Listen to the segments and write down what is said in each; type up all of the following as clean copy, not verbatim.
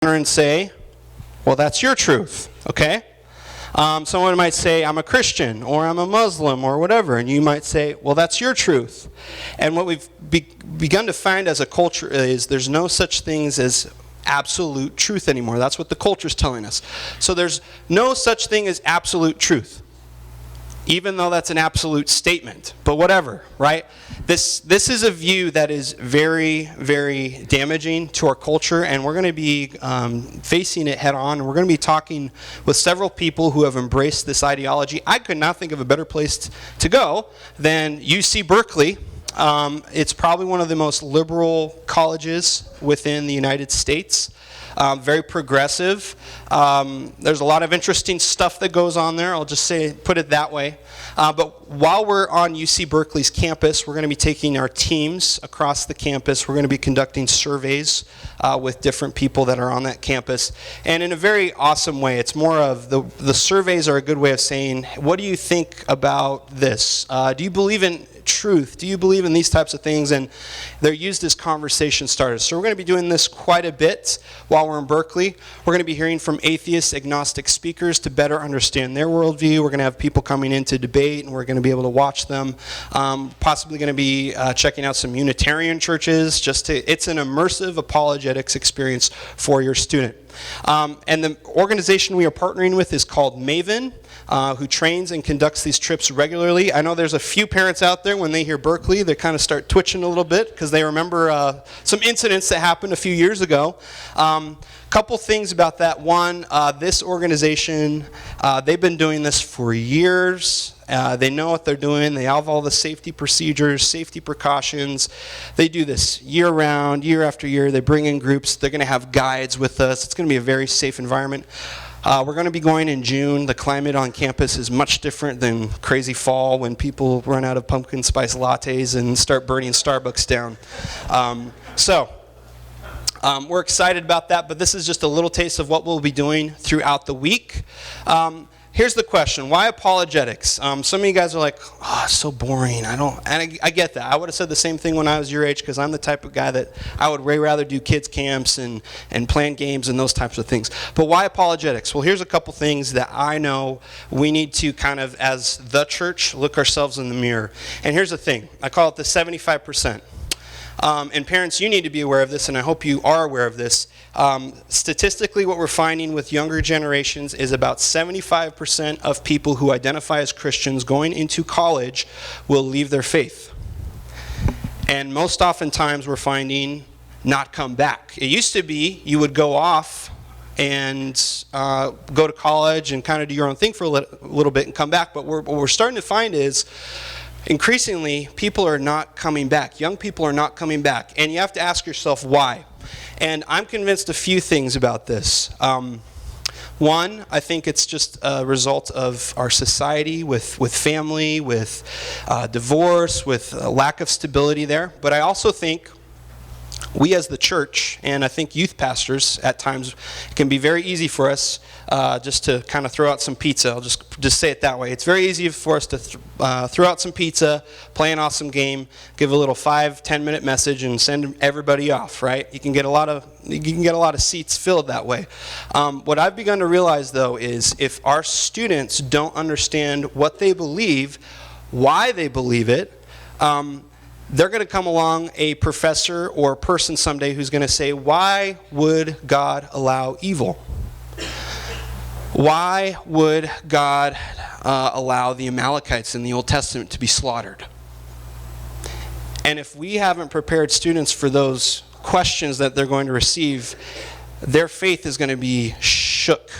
and say, well, that's your truth, okay? Someone might say, I'm a Christian, or I'm a Muslim, or whatever, and you might say, well, that's your truth. And what we've begun to find as a culture is there's no such things as absolute truth anymore. That's what the culture's telling us. So there's no such thing as absolute truth, even though that's an absolute statement. But whatever, right? This is a view that is very, very damaging to our culture, and we're going to be facing it head on. And we're going to be talking with several people who have embraced this ideology. I could not think of a better place to go than UC Berkeley. It's probably one of the most liberal colleges within the United States. Very progressive. There's a lot of interesting stuff that goes on there. I'll just put it that way. But while we're on UC Berkeley's campus, we're going to be taking our teams across the campus. We're going to be conducting surveys with different people that are on that campus. And in a very awesome way, it's more of the surveys are a good way of saying, what do you think about this? Do you believe in truth? Do you believe in these types of things? And they're used as conversation starters. So we're going to be doing this quite a bit while we're in Berkeley. We're going to be hearing from atheist, agnostic speakers to better understand their worldview. We're going to have people coming in to debate, and we're going to be able to watch them. Possibly going to be checking out some Unitarian churches. It's an immersive apologetics experience for your student. And the organization we are partnering with is called Maven, who trains and conducts these trips regularly. I know there's a few parents out there, when they hear Berkeley, they kind of start twitching a little bit because they remember some incidents that happened a few years ago. Couple things about that. One, this organization, they've been doing this for years. They know what they're doing. They have all the safety procedures, safety precautions. They do this year-round, year after year. They bring in groups. They're going to have guides with us. It's going to be a very safe environment. We're going to be going in June. The climate on campus is much different than crazy fall when people run out of pumpkin spice lattes and start burning Starbucks down. We're excited about that, but this is just a little taste of what we'll be doing throughout the week. Here's the question: why apologetics? Some of you guys are like, "Oh, it's so boring." I get that. I would have said the same thing when I was your age, because I'm the type of guy that I would way rather do kids camps and plan games and those types of things. But why apologetics? Well, here's a couple things that I know we need to kind of, as the church, look ourselves in the mirror. And here's the thing: I call it the 75%. And parents, you need to be aware of this, and I hope you are aware of this. Statistically, what we're finding with younger generations is about 75% of people who identify as Christians going into college will leave their faith. And most oftentimes we're finding not come back. It used to be you would go off and go to college and kind of do your own thing for a little bit and come back. But what we're starting to find is increasingly, people are not coming back. Young people are not coming back. And you have to ask yourself why. And I'm convinced a few things about this. One, I think it's just a result of our society with family, with divorce, with a lack of stability there. But I also think we as the church, and I think youth pastors at times, it can be very easy for us just to kind of throw out some pizza. I'll just say it that way. It's very easy for us to throw out some pizza, play an awesome game, give a little 5-10 minute message, and send everybody off. Right? You can get a lot of seats filled that way. What I've begun to realize, though, is if our students don't understand what they believe, why they believe it, they're going to come along a professor or a person someday who's going to say, why would God allow evil? Why would God allow the Amalekites in the Old Testament to be slaughtered? And if we haven't prepared students for those questions that they're going to receive, their faith is going to be shook.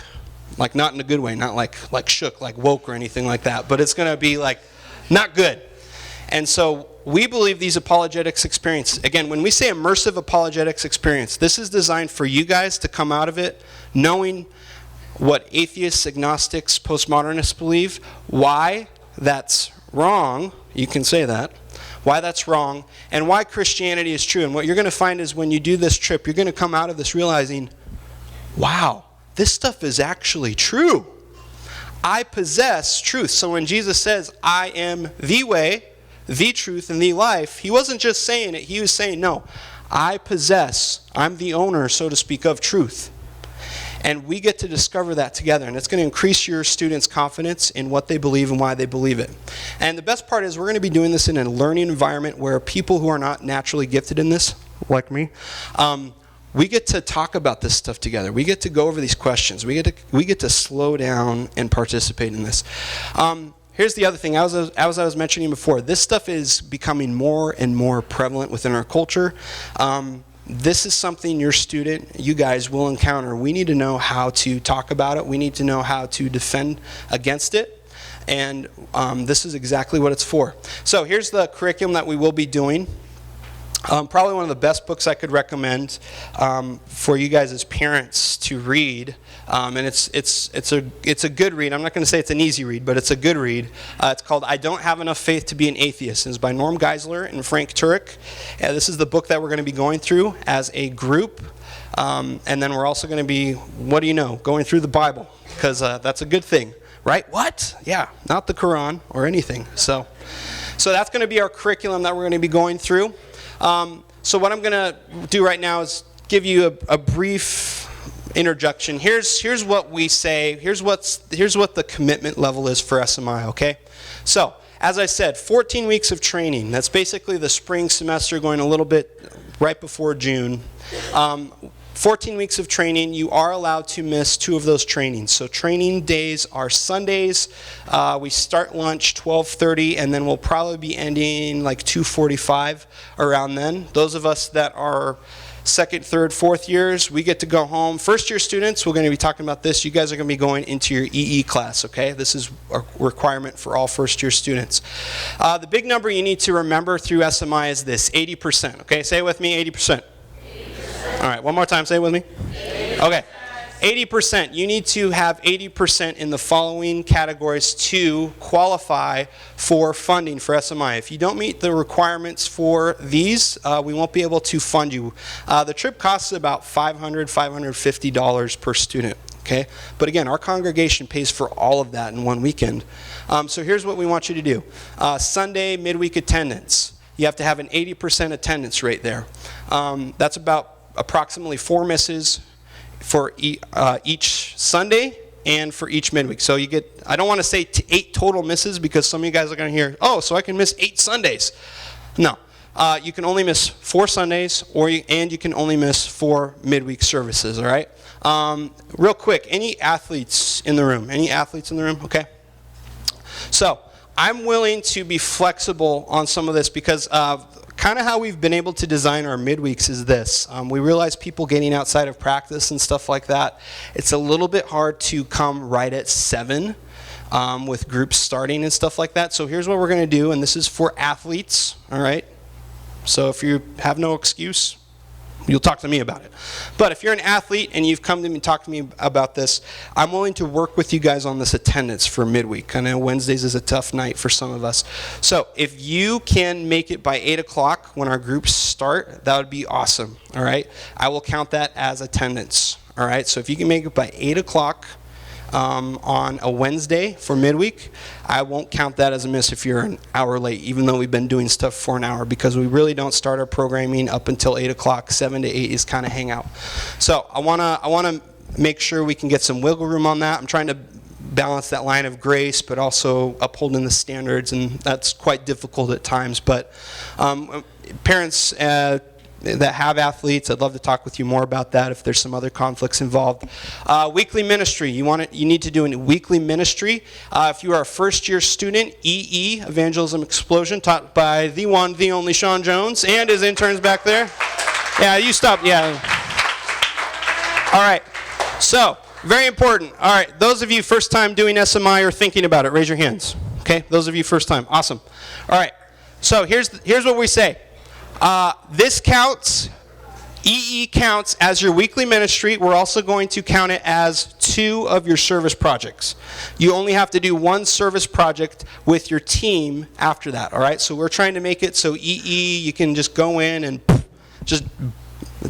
Like, not in a good way, not like shook, like woke or anything like that, but it's going to be like not good. And so we believe these apologetics experiences, again, when we say immersive apologetics experience, this is designed for you guys to come out of it knowing what atheists, agnostics, postmodernists believe, why that's wrong, you can say that, why that's wrong, and why Christianity is true. And what you're going to find is when you do this trip, you're going to come out of this realizing, wow, this stuff is actually true. I possess truth. So when Jesus says, I am the way, the truth, and the life, he wasn't just saying it. He was saying, no, I'm the owner, so to speak, of truth. And we get to discover that together, and it's going to increase your students' confidence in what they believe and why they believe it. And the best part is we're going to be doing this in a learning environment where people who are not naturally gifted in this, like me, we get to talk about this stuff together. We get to go over these questions. We get to slow down and participate in this. Here's the other thing. As I was mentioning before, this stuff is becoming more and more prevalent within our culture. This is something you guys will encounter. We need to know how to talk about it. We need to know how to defend against it. And this is exactly what it's for. So here's the curriculum that we will be doing. Probably one of the best books I could recommend for you guys as parents to read, and it's a good read. I'm not going to say it's an easy read, but it's a good read. It's called "I Don't Have Enough Faith to Be an Atheist." It's by Norm Geisler and Frank Turek. This is the book that we're going to be going through as a group, and then we're also going to be, what do you know, going through the Bible, because that's a good thing, right? What? Yeah, not the Quran or anything. So that's going to be our curriculum that we're going to be going through. So what I'm going to do right now is give you a brief introduction. Here's what we say. Here's what the commitment level is for SMI, okay? So, as I said, 14 weeks of training. That's basically the spring semester going a little bit right before June. 14 weeks of training. You are allowed to miss 2 of those trainings. So training days are Sundays. We start lunch 12:30, and then we'll probably be ending like 2:45 around then. Those of us that are second, third, fourth years, we get to go home. First year students, we're going to be talking about this. You guys are going to be going into your EE class, okay? This is a requirement for all first year students. The big number you need to remember through SMI is this, 80%, okay? Say it with me, 80%. All right, one more time, say it with me. 80%. Okay, 80%. You need to have 80% in the following categories to qualify for funding for SMI. If you don't meet the requirements for these, we won't be able to fund you. The trip costs about $500, $550 per student. Okay? But again, our congregation pays for all of that in one weekend. So here's what we want you to do. Sunday midweek attendance. You have to have an 80% attendance rate there. That's about approximately 4 misses for each Sunday and for each midweek. So you get, I don't want to say 8 total misses because some of you guys are going to hear, oh, so I can miss 8 Sundays. No. You can only miss 4 Sundays, and you can only miss 4 midweek services, all right? Real quick, any athletes in the room? Any athletes in the room? Okay. So I'm willing to be flexible on some of this because kind of how we've been able to design our midweeks is this. We realize people getting outside of practice and stuff like that, it's a little bit hard to come right at 7 with groups starting and stuff like that. So here's what we're going to do, and this is for athletes, all right? So if you have no excuse, you'll talk to me about it. But if you're an athlete and you've come to me and talked to me about this, I'm willing to work with you guys on this attendance for midweek. I know Wednesdays is a tough night for some of us. So if you can make it by 8 o'clock when our groups start, that would be awesome, all right? I will count that as attendance, all right? So if you can make it by 8 o'clock on a Wednesday for midweek, I won't count that as a miss if you're an hour late, even though we've been doing stuff for an hour, because we really don't start our programming up until 8 o'clock. 7 to 8 is kind of hangout. So I wanna make sure we can get some wiggle room on that. I'm trying to balance that line of grace, but also upholding the standards, and that's quite difficult at times. But parents that have athletes, I'd love to talk with you more about that if there's some other conflicts involved. Weekly ministry, you need to do a weekly ministry. If you are a first year student, EE, Evangelism Explosion, taught by the one, the only Sean Jones, and his interns back there. Yeah, you stop, yeah. All right, so, very important. All right, those of you first time doing SMI or thinking about it, raise your hands. Okay, those of you first time, awesome. All right, so here's what we say. This counts, EE counts as your weekly ministry. We're also going to count it as 2 of your service projects. You only have to do 1 service project with your team after that, all right? So we're trying to make it so EE, you can just go in and just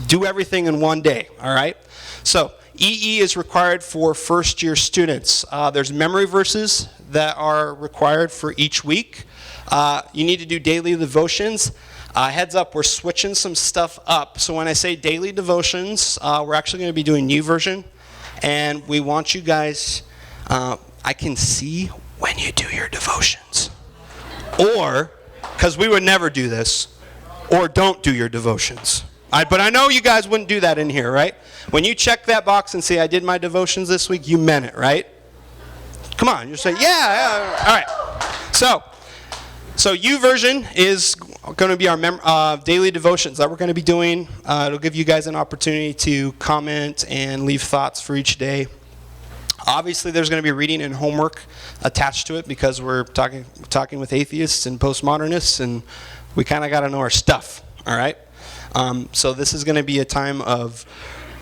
do everything in one day, all right? So EE is required for first year students. There's memory verses that are required for each week. You need to do daily devotions. Heads up, we're switching some stuff up. So when I say daily devotions, we're actually going to be doing YouVersion. And we want you guys, I can see when you do your devotions. Or, because we would never do this, or don't do your devotions. But I know you guys wouldn't do that in here, right? When you check that box and say, I did my devotions this week, you meant it, right? Come on, you say, yeah. All right. So YouVersion is going to be our daily devotions that we're going to be doing. It'll give you guys an opportunity to comment and leave thoughts for each day. Obviously, there's going to be reading and homework attached to it because we're talking with atheists and postmodernists, and we kind of got to know our stuff, all right? So this is going to be a time of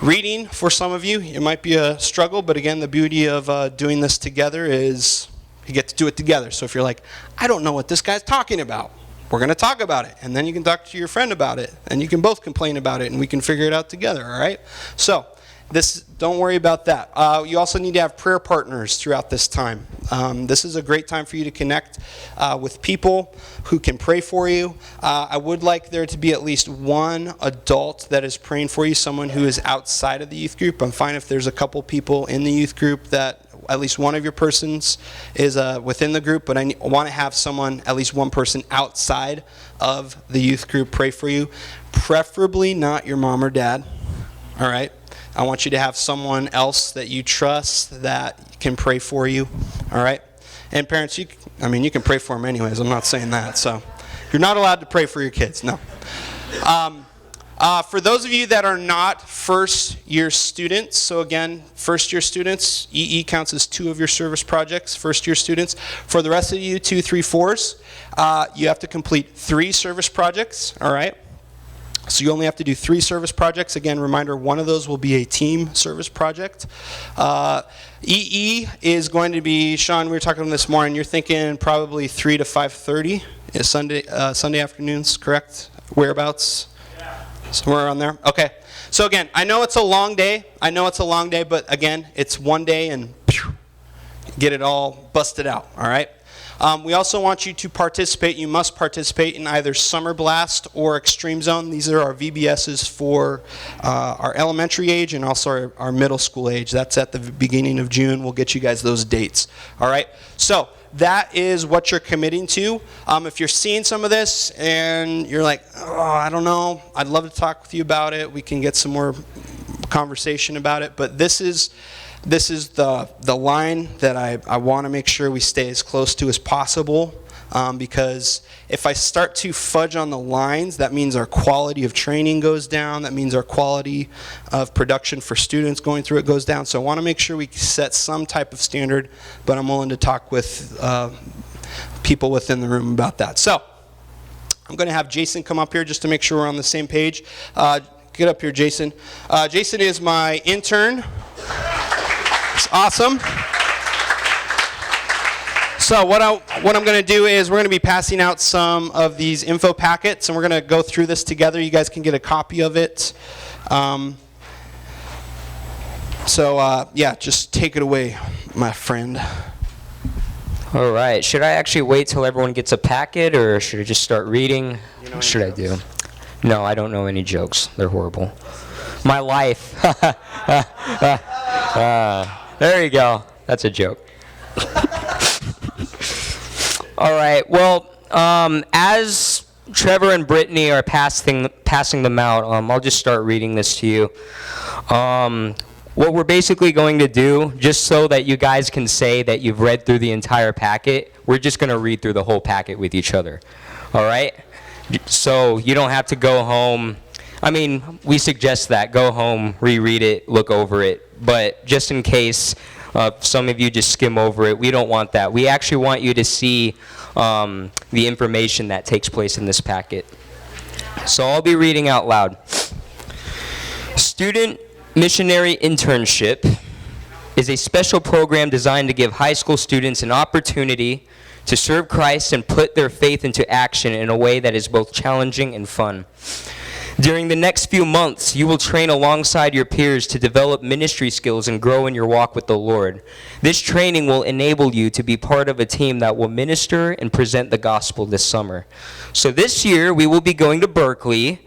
reading for some of you. It might be a struggle, but again, the beauty of doing this together is you get to do it together. So if you're like, I don't know what this guy's talking about, we're going to talk about it, and then you can talk to your friend about it, and you can both complain about it, and we can figure it out together, all right? So don't worry about that. You also need to have prayer partners throughout this time. This is a great time for you to connect with people who can pray for you. I would like there to be at least one adult that is praying for you, someone who is outside of the youth group. I'm fine if there's a couple people in the youth group that at least one of your persons is within the group, but I want to have someone, at least one person outside of the youth group pray for you. Preferably not your mom or dad, all right? I want you to have someone else that you trust that can pray for you, all right? And parents, you can pray for them anyways. I'm not saying that. So you're not allowed to pray for your kids, no. For those of you that are not first-year students, so again, first-year students, EE counts as 2 of your service projects, first-year students. For the rest of you, 2, 3, 4s, you have to complete 3 service projects, all right? So you only have to do 3 service projects. Again, reminder, one of those will be a team service project. EE is going to be, Sean, we were talking this morning, you're thinking probably 3 to 5:30 is Sunday afternoons, correct? Whereabouts? Yeah. Somewhere around there? Okay. So again, I know it's a long day, but again, it's one day and get it all busted out, all right? We also want you to participate. You must participate in either Summer Blast or Extreme Zone. These are our VBSs for our elementary age and also our middle school age. That's at the beginning of June. We'll get you guys those dates. All right? So that is what you're committing to. If you're seeing some of this and you're like, oh, I don't know, I'd love to talk with you about it. We can get some more conversation about it. But this is the line that I want to make sure we stay as close to as possible, because if I start to fudge on the lines, that means our quality of training goes down. That means our quality of production for students going through it goes down. So I want to make sure we set some type of standard, but I'm willing to talk with people within the room about that. So I'm going to have Jason come up here just to make sure we're on the same page. Get up here, Jason. Jason is my intern. It's awesome. So what I'm going to do is we're going to be passing out some of these info packets, and we're going to go through this together. You guys can get a copy of it. Yeah, just take it away, my friend. All right. Should I actually wait till everyone gets a packet, or should I just start reading? What should I do? No, I don't know any jokes. They're horrible. My life. There you go. That's a joke. All right. Well, as Trevor and Brittany are passing them out, I'll just start reading this to you. What we're basically going to do, just so that you guys can say that you've read through the entire packet, we're just going to read through the whole packet with each other. All right? So you don't have to go home. I mean, we suggest that. Go home, reread it, look over it. But just in case some of you just skim over it, we don't want that. We actually want you to see the information that takes place in this packet. So I'll be reading out loud. Student Missionary Internship is a special program designed to give high school students an opportunity to serve Christ and put their faith into action in a way that is both challenging and fun. During the next few months, you will train alongside your peers to develop ministry skills and grow in your walk with the Lord. This training will enable you to be part of a team that will minister and present the gospel this summer. So this year, we will be going to Berkley.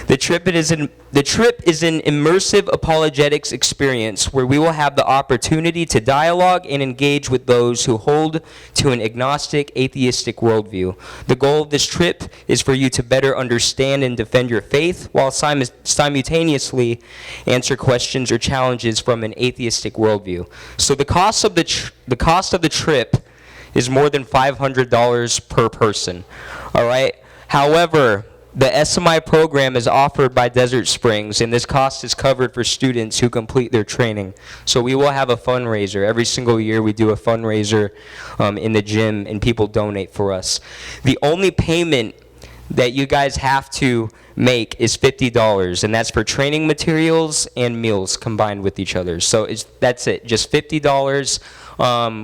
The trip is an immersive apologetics experience where we will have the opportunity to dialogue and engage with those who hold to an agnostic, atheistic worldview. The goal of this trip is for you to better understand and defend your faith while simultaneously answer questions or challenges from an atheistic worldview. So the cost of the trip is more than $500 per person. All right. However, the SMI program is offered by Desert Springs, and this cost is covered for students who complete their training. So we will have a fundraiser. Every single year we do a fundraiser in the gym, and people donate for us. The only payment that you guys have to make is $50, and that's for training materials and meals combined with each other. So that's it, just $50.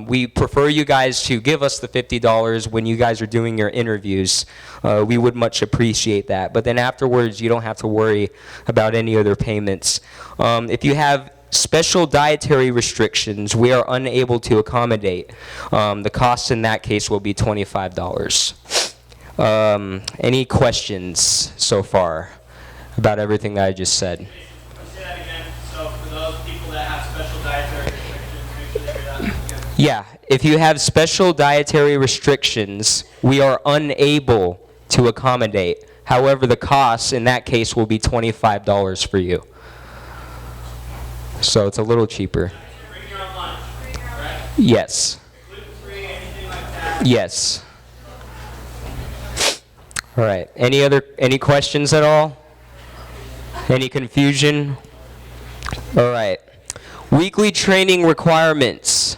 We prefer you guys to give us the $50 when you guys are doing your interviews. We would much appreciate that. But then afterwards, you don't have to worry about any other payments. If you have special dietary restrictions, we are unable to accommodate. The cost in that case will be $25. Any questions so far about everything that I just said? Say that again. So for those people that have special dietary restrictions, make sure they hear that again. Yeah, if you have special dietary restrictions, we are unable to accommodate. However, the cost in that case will be $25 for you. So it's a little cheaper. Bring your own lunch, right? Yes. Gluten-free, anything like that? Yes. All right. Any questions at all? Any confusion? All right. Weekly training requirements.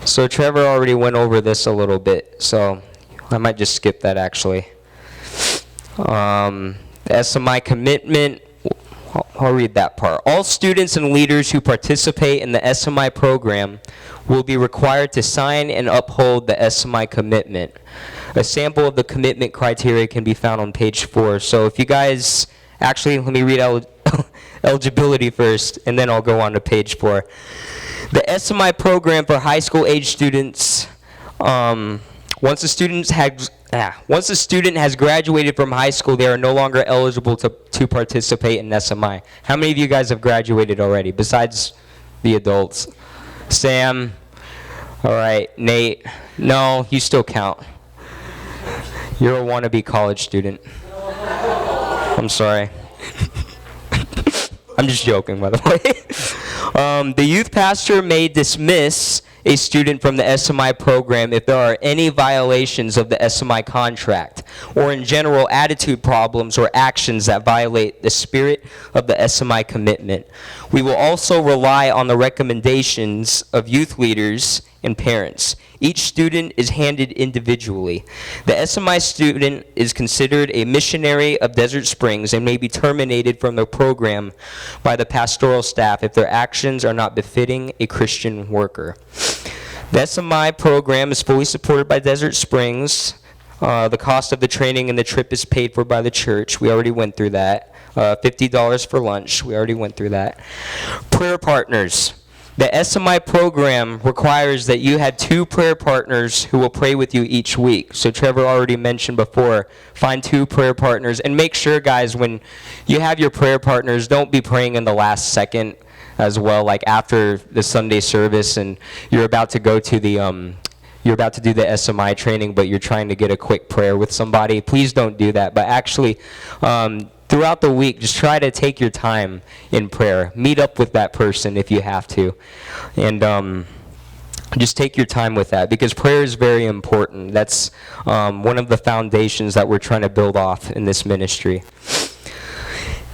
So Trevor already went over this a little bit, so I might just skip that actually. The SMI commitment, I'll read that part. All students and leaders who participate in the SMI program will be required to sign and uphold the SMI commitment. A sample of the commitment criteria can be found on page 4. So if you guys, actually, let me read eligibility first, and then I'll go on to page 4. The SMI program for high school age students, once a student has graduated from high school, they are no longer eligible to participate in SMI. How many of you guys have graduated already, besides the adults? Sam? All right. Nate? No, you still count. You're a wannabe college student. I'm sorry. I'm just joking, by the way. The youth pastor may dismiss a student from the SMI program if there are any violations of the SMI contract, or in general attitude problems or actions that violate the spirit of the SMI commitment. We will also rely on the recommendations of youth leaders and parents. Each student is handled individually. The SMI student is considered a missionary of Desert Springs and may be terminated from the program by the pastoral staff if their actions are not befitting a Christian worker. The SMI program is fully supported by Desert Springs. The cost of the training and the trip is paid for by the church. We already went through that. $50 for lunch. We already went through that. Prayer partners. The SMI program requires that you have 2 prayer partners who will pray with you each week. So Trevor already mentioned before, find 2 prayer partners. And make sure, guys, when you have your prayer partners, don't be praying in the last second as well, like after the Sunday service and you're about to go to the you're about to do the SMI training, but you're trying to get a quick prayer with somebody. Please don't do that. But actually, throughout the week, just try to take your time in prayer. Meet up with that person if you have to. And just take your time with that, because prayer is very important. That's one of the foundations that we're trying to build off in this ministry.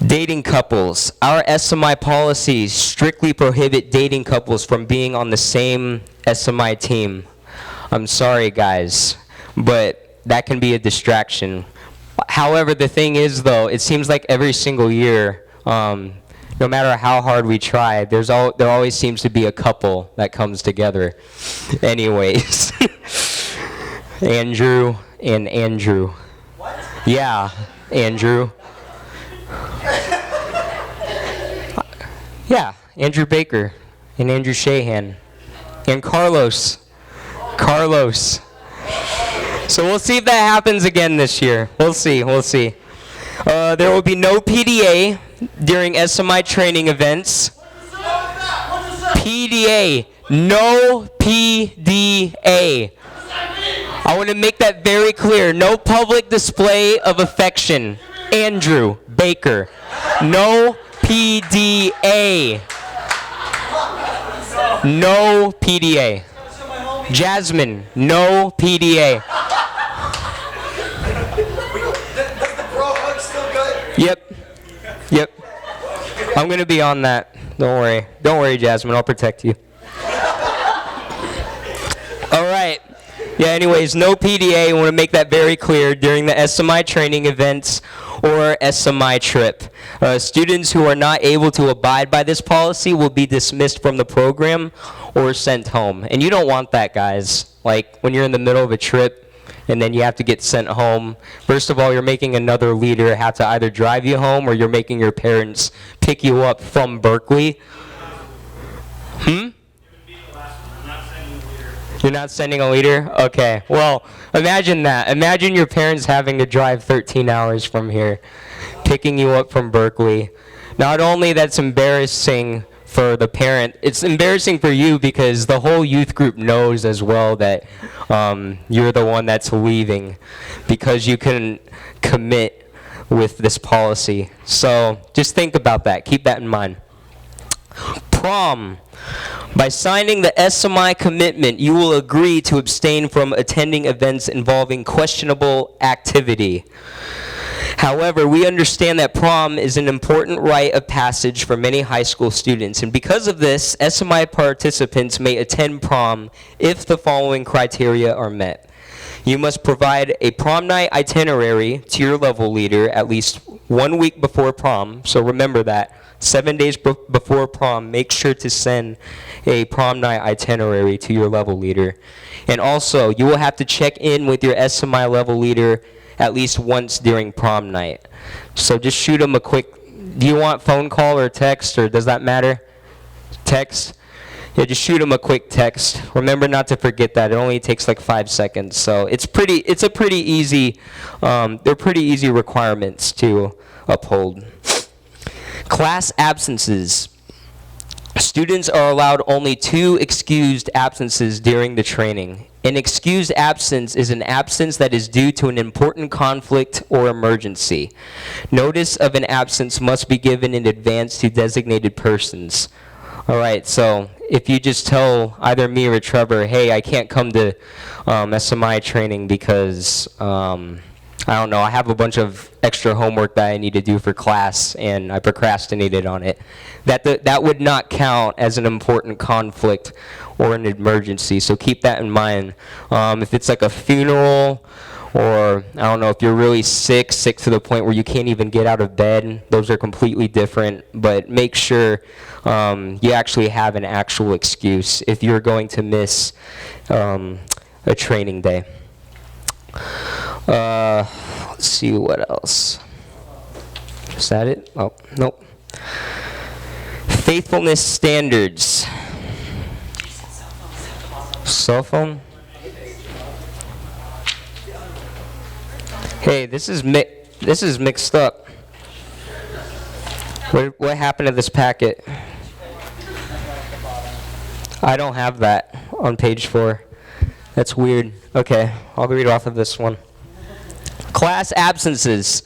Dating couples. Our SMI policies strictly prohibit dating couples from being on the same SMI team. I'm sorry, guys, but that can be a distraction. However, the thing is, though, it seems like every single year, no matter how hard we try, there always seems to be a couple that comes together. Anyways, Andrew and Andrew. What? Yeah, Andrew. Yeah, Andrew Baker and Andrew Shahan and Carlos. Carlos. So we'll see if that happens again this year. We'll see. There will be no PDA during SMI training events. PDA. No PDA. I want to make that very clear. No public display of affection. Andrew Baker. No PDA. No PDA. Jasmine, no PDA. Does the bro hug still good? Yep. I'm going to be on that. Don't worry. Don't worry, Jasmine. I'll protect you. All right. Yeah, anyways, no PDA. I want to make that very clear during the SMI training events or SMI trip. Students who are not able to abide by this policy will be dismissed from the program or sent home. And you don't want that, guys. Like, when you're in the middle of a trip and then you have to get sent home, first of all, you're making another leader have to either drive you home or you're making your parents pick you up from Berkley. You're not sending a leader? Okay. Well, imagine that. Imagine your parents having to drive 13 hours from here, picking you up from Berkley. Not only that's embarrassing for the parent, it's embarrassing for you because the whole youth group knows as well that you're the one that's leaving because you couldn't commit with this policy. So just think about that. Keep that in mind. Prom. By signing the SMI commitment, you will agree to abstain from attending events involving questionable activity. However, we understand that prom is an important rite of passage for many high school students, and because of this, SMI participants may attend prom if the following criteria are met. You must provide a prom night itinerary to your level leader at least 1 week before prom, so remember that. 7 days before prom, make sure to send a prom night itinerary to your level leader. And also, you will have to check in with your SMI level leader at least once during prom night. So just shoot them a quick, do you want phone call or text, or does that matter? Text? Yeah, just shoot them a quick text. Remember not to forget that. It only takes like 5 seconds. So it's a pretty easy, they're pretty easy requirements to uphold. Class absences. Students are allowed only 2 excused absences during the training. An excused absence is an absence that is due to an important conflict or emergency. Notice of an absence must be given in advance to designated persons. All right, so if you just tell either me or Trevor, hey, I can't come to SMI training because I don't know, I have a bunch of extra homework that I need to do for class and I procrastinated on it. That would not count as an important conflict or an emergency, so keep that in mind. If it's like a funeral or, I don't know, if you're really sick to the point where you can't even get out of bed, those are completely different, but make sure you actually have an actual excuse if you're going to miss a training day. Let's see what else. Is that it? Oh, nope. Faithfulness standards. Cell phone? Hey, this is mixed up. What happened to this packet? I don't have that on page 4. That's weird. Okay, I'll read off of this one. Class absences.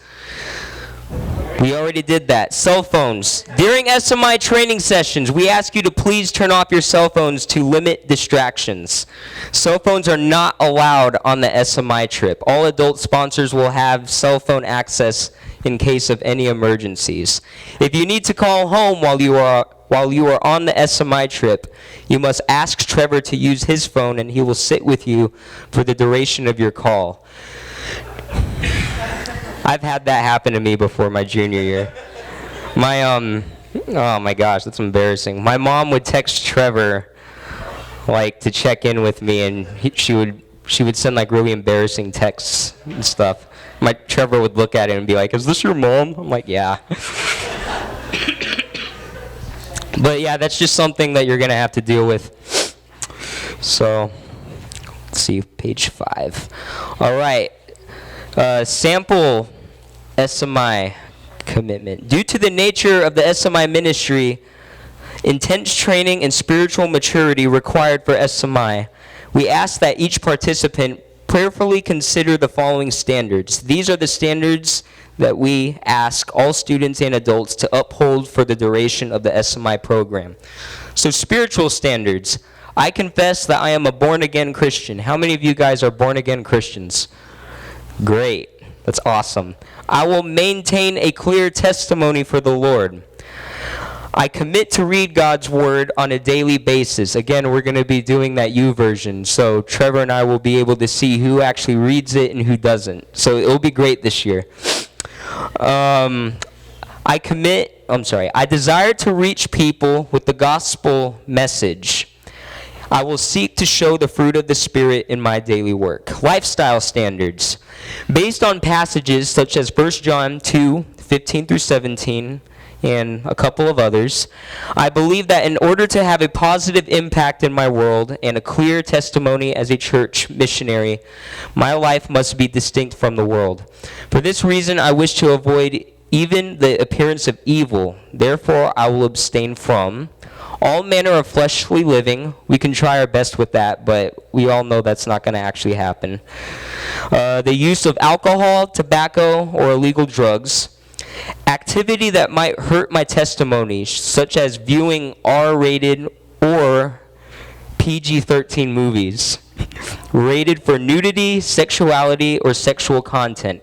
We already did that. Cell phones. During SMI training sessions, we ask you to please turn off your cell phones to limit distractions. Cell phones are not allowed on the SMI trip. All adult sponsors will have cell phone access in case of any emergencies. If you need to call home while you are on the SMI trip, you must ask Trevor to use his phone and he will sit with you for the duration of your call. I've had that happen to me before my junior year. Oh my gosh, that's embarrassing. My mom would text Trevor, like, to check in with me, and she would send, like, really embarrassing texts and stuff. Trevor would look at it and be like, is this your mom? I'm like, yeah. But yeah, that's just something that you're going to have to deal with. So, let's see, page 5. All right. Sample SMI commitment. Due to the nature of the SMI ministry, intense training and spiritual maturity required for SMI, we ask that each participant prayerfully consider the following standards. These are the standards that we ask all students and adults to uphold for the duration of the SMI program. So, spiritual standards. I confess that I am a born-again Christian. How many of you guys are born-again Christians? Great. That's awesome. I will maintain a clear testimony for the Lord. I commit to read God's Word on a daily basis. Again, we're going to be doing that U version, so Trevor and I will be able to see who actually reads it and who doesn't. So it'll be great this year. I desire to reach people with the gospel message. I will seek to show the fruit of the Spirit in my daily work. Lifestyle standards. Based on passages such as 1 John 2, 15 through 17, and a couple of others, I believe that in order to have a positive impact in my world and a clear testimony as a church missionary, my life must be distinct from the world. For this reason, I wish to avoid even the appearance of evil. Therefore, I will abstain from all manner of fleshly living. We can try our best with that, but we all know that's not going to actually happen. The use of alcohol, tobacco, or illegal drugs. Activity that might hurt my testimony, such as viewing R-rated or PG-13 movies, rated for nudity, sexuality, or sexual content.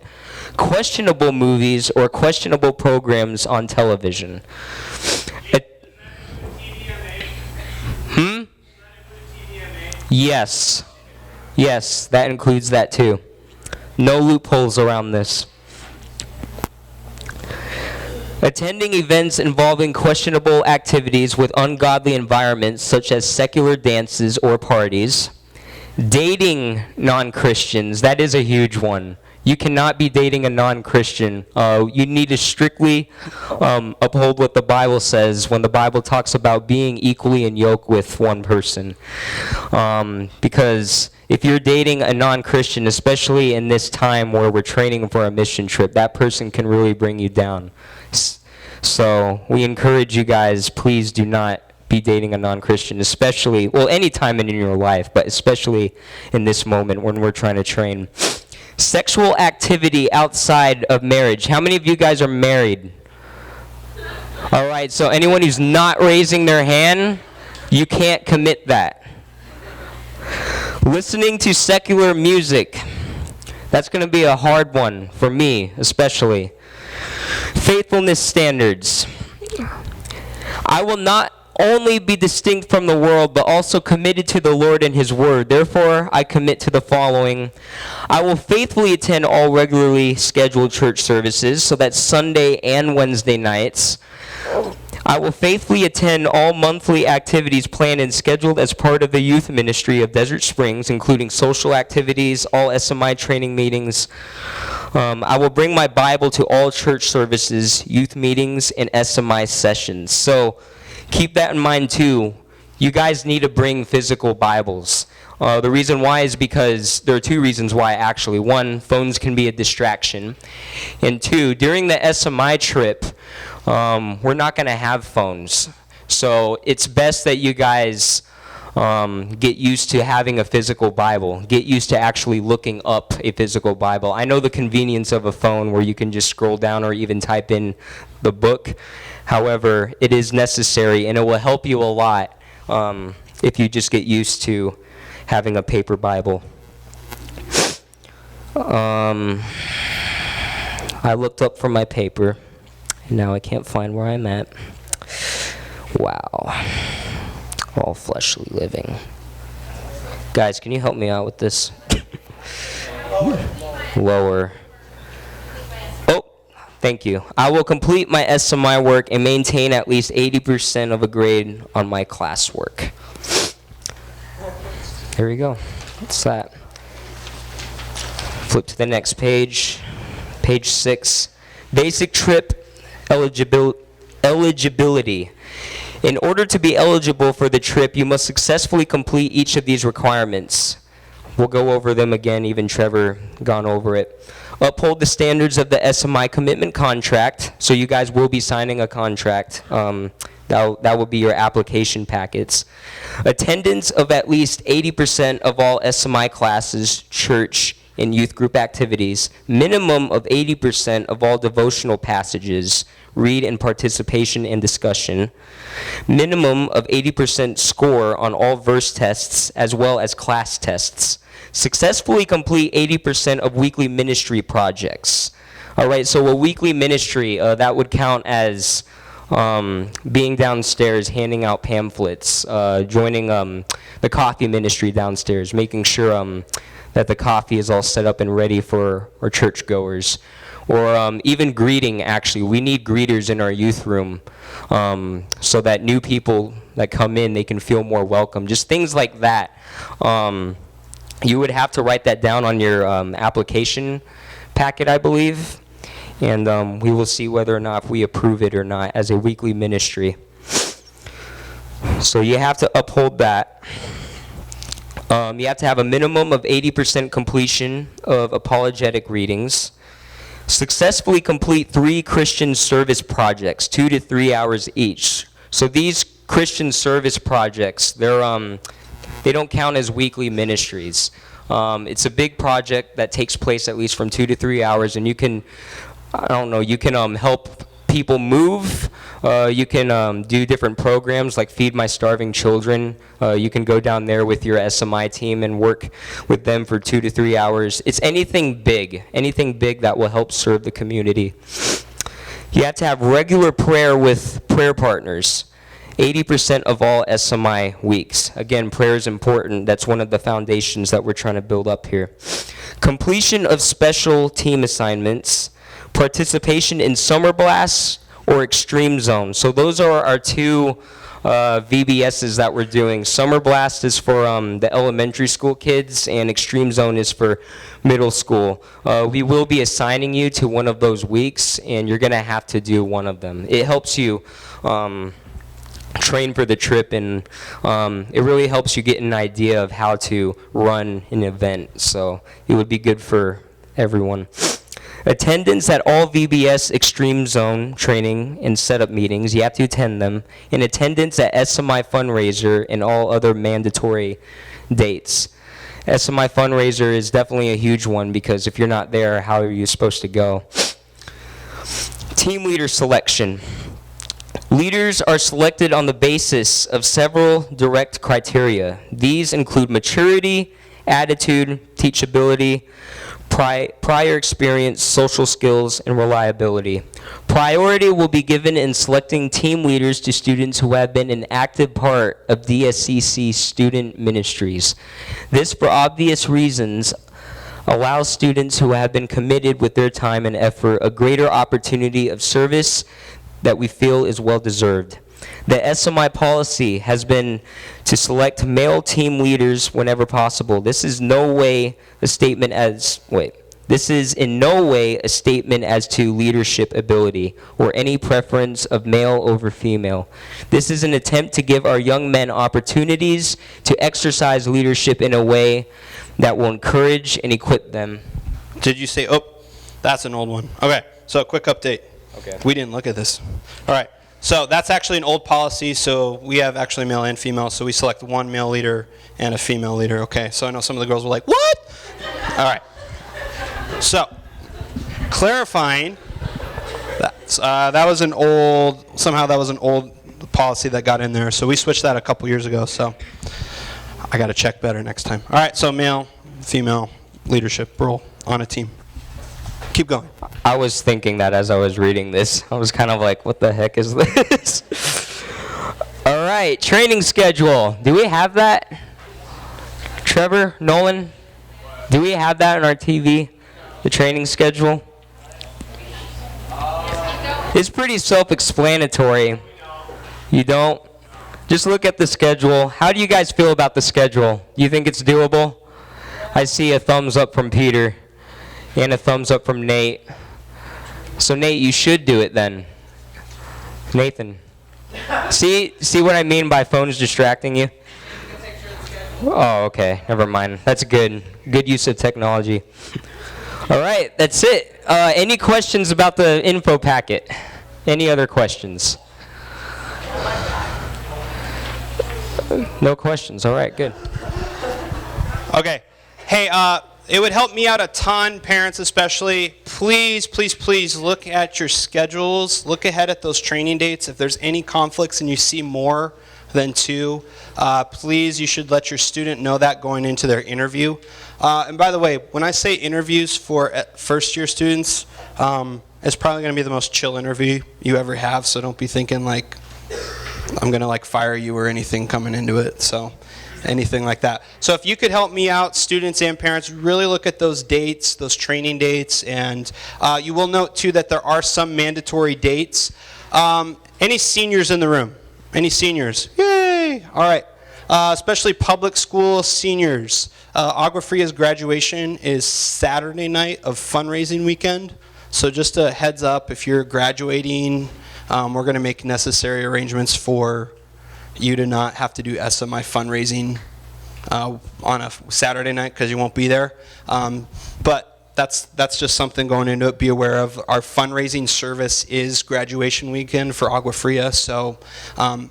Questionable movies or questionable programs on television. Yes. Yes, that includes that too. No loopholes around this. Attending events involving questionable activities with ungodly environments such as secular dances or parties. Dating non-Christians, that is a huge one. You cannot be dating a non-Christian. You need to strictly uphold what the Bible says when the Bible talks about being equally in yoke with one person. Because if you're dating a non-Christian, especially in this time where we're training for a mission trip, that person can really bring you down. So we encourage you guys, please do not be dating a non-Christian, especially, well, any time in your life, but especially in this moment when we're trying to train. Sexual activity outside of marriage. How many of you guys are married? All right, so anyone who's not raising their hand, you can't commit that. Listening to secular music. That's going to be a hard one for me, especially. Faithfulness standards. I will not only be distinct from the world, but also committed to the Lord and His Word. Therefore, I commit to the following. I will faithfully attend all regularly scheduled church services, so that's Sunday and Wednesday nights. I will faithfully attend all monthly activities planned and scheduled as part of the youth ministry of Desert Springs, including social activities, all SMI training meetings. I will bring my Bible to all church services, youth meetings, and SMI sessions. So keep that in mind too. You guys need to bring physical Bibles. The reason why is because there are two reasons why actually. One, phones can be a distraction. And two, during the SMI trip, we're not going to have phones. So it's best that you guys get used to having a physical Bible. Get used to actually looking up a physical Bible. I know the convenience of a phone where you can just scroll down or even type in the book. However, it is necessary, and it will help you a lot if you just get used to having a paper Bible. I looked up from my paper, and now I can't find where I'm at. Wow. All fleshly living. Guys, can you help me out with this? Lower. Oh, thank you. I will complete my SMI work and maintain at least 80% of a grade on my classwork. There we go. What's that? Flip to the next page. Page 6. Basic trip eligibility. In order to be eligible for the trip, you must successfully complete each of these requirements. We'll go over them again, even Trevor gone over it. Uphold the standards of the SMI commitment contract, so you guys will be signing a contract. That will be your application packets. Attendance of at least 80% of all SMI classes, church, and youth group activities. Minimum of 80% of all devotional passages, read and participation and discussion. Minimum of 80% score on all verse tests as well as class tests. Successfully complete 80% of weekly ministry projects. All right, so a weekly ministry, that would count as being downstairs, handing out pamphlets, joining the coffee ministry downstairs, making sure that the coffee is all set up and ready for our churchgoers. Or even greeting, actually. We need greeters in our youth room so that new people that come in, they can feel more welcome. Just things like that. You would have to write that down on your application packet, I believe. And we will see whether or not if we approve it or not as a weekly ministry. So you have to uphold that. You have to have a minimum of 80% completion of apologetic readings. Successfully complete 3 Christian service projects, 2 to 3 hours each. So these Christian service projects, they don't count as weekly ministries. It's a big project that takes place at least from 2 to 3 hours, and you can, you can help people move. You can do different programs like Feed My Starving Children. You can go down there with your SMI team and work with them for 2 to 3 hours. It's anything big that will help serve the community. You have to have regular prayer with prayer partners. 80% of all SMI weeks. Again, prayer is important. That's one of the foundations that we're trying to build up here. Completion of special team assignments. Participation in summer blasts or extreme zone. So those are our 2 VBSs that we're doing. Summer blast is for the elementary school kids, and extreme zone is for middle school. We will be assigning you to one of those weeks, and you're going to have to do one of them. It helps you train for the trip, and it really helps you get an idea of how to run an event. So it would be good for everyone. Attendance at all VBS Extreme Zone training and setup meetings, you have to attend them. And attendance at SMI fundraiser and all other mandatory dates. SMI fundraiser is definitely a huge one, because if you're not there, how are you supposed to go? Team leader selection. Leaders are selected on the basis of several direct criteria. These include maturity, attitude, teachability, prior experience, social skills, and reliability. Priority will be given in selecting team leaders to students who have been an active part of DSCC student ministries. This, for obvious reasons, allows students who have been committed with their time and effort a greater opportunity of service that we feel is well-deserved. The SMI policy has been to select male team leaders whenever possible. This is in no way a statement as to leadership ability or any preference of male over female. This is an attempt to give our young men opportunities to exercise leadership in a way that will encourage and equip them. Did you say, that's an old one. Okay, so a quick update. Okay. We didn't look at this. All right. So that's actually an old policy, so we have actually male and female, so we select one male leader and a female leader, okay? So I know some of the girls were like, what? All right. So, clarifying, that was an old policy that got in there, so we switched that a couple years ago, so I got to check better next time. All right, so male, female leadership role on a team. Keep going. I was thinking that as I was reading this. I was kind of like, what the heck is this? All right, training schedule. Do we have that? Trevor, Nolan, do we have that on our TV? The training schedule? It's pretty self-explanatory. You don't? Just look at the schedule. How do you guys feel about the schedule? Do you think it's doable? I see a thumbs up from Peter. And a thumbs up from Nate. So Nate, you should do it then. Nathan. See what I mean by phones distracting you? Oh, okay. Never mind. That's good. Good use of technology. All right, that's it. Any questions about the info packet? Any other questions? No questions. All right, good. Okay. Hey, it would help me out a ton, parents especially. Please, please, please look at your schedules. Look ahead at those training dates. If there's any conflicts and you see more than 2, please, you should let your student know that going into their interview. And by the way, when I say interviews for first-year students, it's probably going to be the most chill interview you ever have, so don't be thinking like I'm going to like fire you or anything coming into it. So anything like that. So if you could help me out, students and parents, really look at those dates, those training dates, and you will note too that there are some mandatory dates. Any seniors in the room? Any seniors? Yay! All right. Especially public school seniors. Agua Fria's graduation is Saturday night of fundraising weekend. So just a heads up, if you're graduating, we're going to make necessary arrangements for you to not have to do SMI fundraising on a Saturday night because you won't be there. But that's just something going into it. Be aware of. Our fundraising service is graduation weekend for Agua Fria. So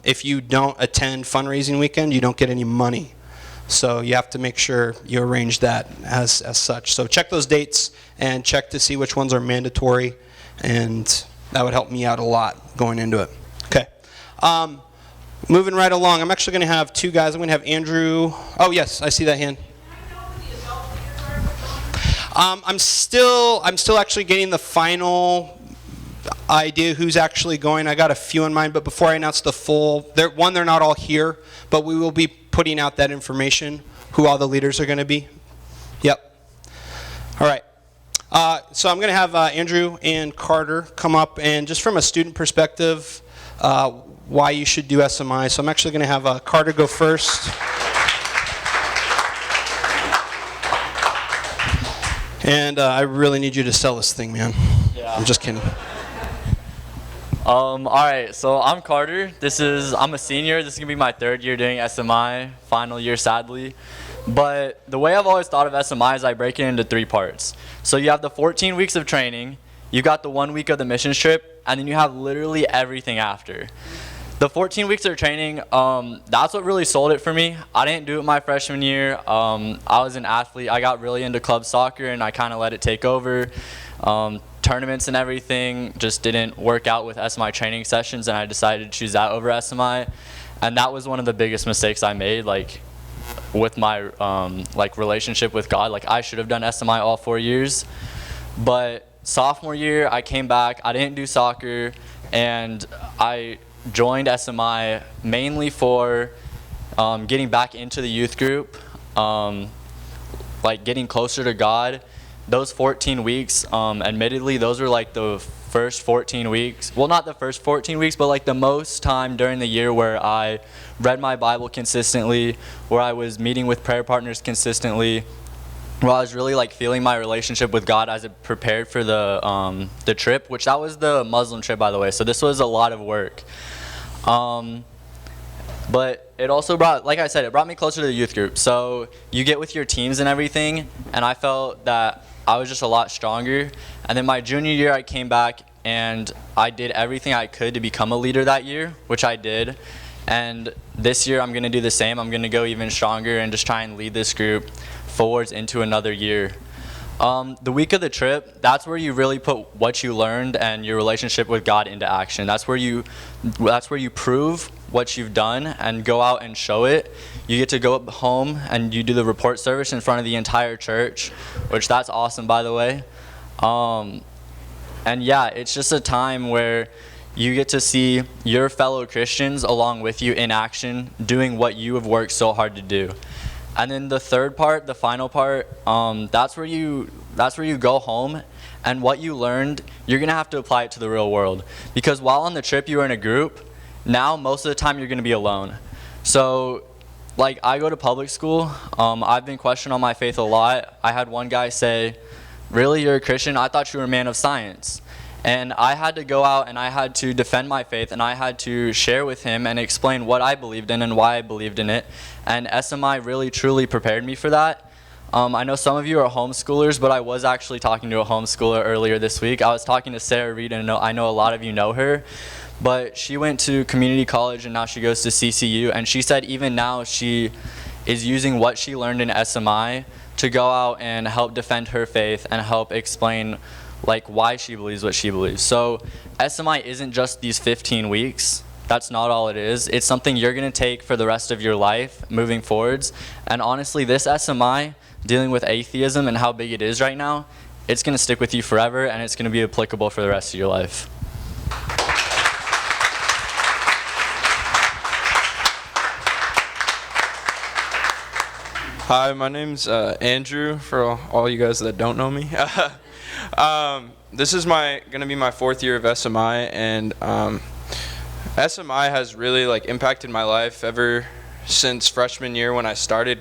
if you don't attend fundraising weekend, you don't get any money. So you have to make sure you arrange that as such. So check those dates and check to see which ones are mandatory, and that would help me out a lot going into it. Okay. Moving right along, I'm actually going to have 2 guys. I'm going to have Andrew. Oh yes, I see that hand. I'm still actually getting the final idea who's actually going. I got a few in mind, but before I announce the full, they're not all here, but we will be putting out that information, who all the leaders are going to be. Yep. All right. So I'm going to have Andrew and Carter come up, and just from a student perspective, why you should do SMI. So I'm actually going to have Carter go first. And I really need you to sell this thing, man. Yeah. I'm just kidding. All right, so I'm Carter. I'm a senior. This is gonna be my 3rd year doing SMI, final year sadly. But the way I've always thought of SMI is I break it into 3 parts. So you have the 14 weeks of training, you got the 1 week of the missions trip, and then you have literally everything after. The 14 weeks of training, that's what really sold it for me. I didn't do it my freshman year. I was an athlete. I got really into club soccer, and I kind of let it take over. Tournaments and everything just didn't work out with SMI training sessions, and I decided to choose that over SMI. And that was one of the biggest mistakes I made, like with my relationship with God. Like I should have done SMI all 4 years. But sophomore year, I came back. I didn't do soccer, and I joined SMI mainly for getting back into the youth group, like getting closer to God. Those 14 weeks, admittedly, those were like the first 14 weeks. Well, not the first 14 weeks, but like the most time during the year where I read my Bible consistently, where I was meeting with prayer partners consistently, where I was really like feeling my relationship with God as it prepared for the trip, which that was the Muslim trip, by the way. So this was a lot of work. But it also brought, like I said, it brought me closer to the youth group. So you get with your teams and everything, and I felt that I was just a lot stronger. And then my junior year, I came back and I did everything I could to become a leader that year, which I did. And this year, I'm going to do the same. I'm going to go even stronger and just try and lead this group forwards into another year. The week of the trip, that's where you really put what you learned and your relationship with God into action. That's where you prove what you've done and go out and show it. You get to go up home and you do the report service in front of the entire church, which that's awesome, by the way. And yeah, it's just a time where you get to see your fellow Christians along with you in action, doing what you have worked so hard to do. And then the third part, the final part, that's where you go home, and what you learned, you're gonna have to apply it to the real world. Because while on the trip you were in a group, now most of the time you're gonna be alone. So, like I go to public school, I've been questioned on my faith a lot. I had one guy say, "Really, you're a Christian? I thought you were a man of science." And I had to go out and I had to defend my faith, and I had to share with him and explain what I believed in and why I believed in it. And SMI really truly prepared me for that. I know some of you are homeschoolers, but I was actually talking to a homeschooler earlier this week. I was talking to Sarah Reed, and I know a lot of you know her. But she went to community college and now she goes to CCU, and she said even now she is using what she learned in SMI to go out and help defend her faith and help explain like why she believes what she believes. So SMI isn't just these 15 weeks. That's not all it is. It's something you're going to take for the rest of your life moving forwards. And honestly, this SMI, dealing with atheism and how big it is right now, it's going to stick with you forever, and it's going to be applicable for the rest of your life. Hi, my name's Andrew, for all you guys that don't know me. This is going to be my 4th year of SMI, and SMI has really like impacted my life ever since freshman year when I started.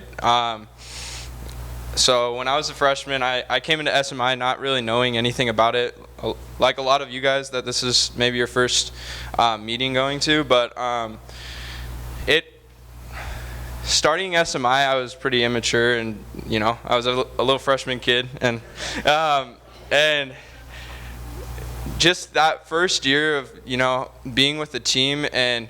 So when I was a freshman, I came into SMI not really knowing anything about it, like a lot of you guys that this is maybe your first meeting going to, but starting SMI, I was pretty immature, and I was a little freshman kid, and just that first year of being with the team, and